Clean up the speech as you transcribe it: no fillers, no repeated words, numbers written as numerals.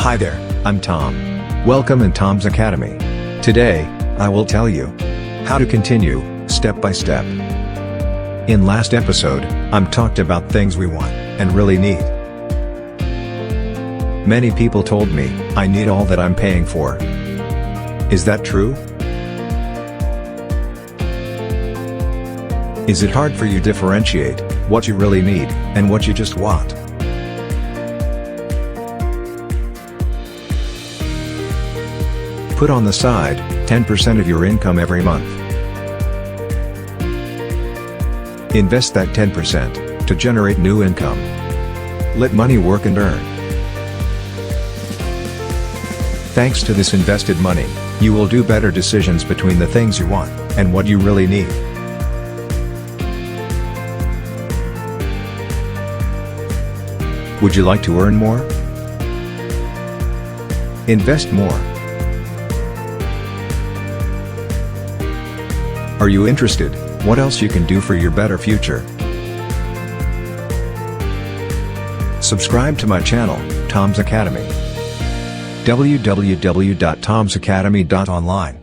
Hi there, I'm Tom. Welcome in Tom's Academy. Today, I will tell you how to continue, step by step. In last episode, I'm talked about things we want and really need. Many people told me, I need all that I'm paying for. Is that true? Is it hard for you to differentiate what you really need and what you just want? Put on the side 10% of your income every month. Invest that 10% to generate new income. Let money work and earn. Thanks to this invested money, you will do better decisions between the things you want and what you really need. Would you like to earn more? Invest more. Are you interested? What else you can do for your better future? Subscribe to my channel, Tom's Academy. www.tomsacademy.online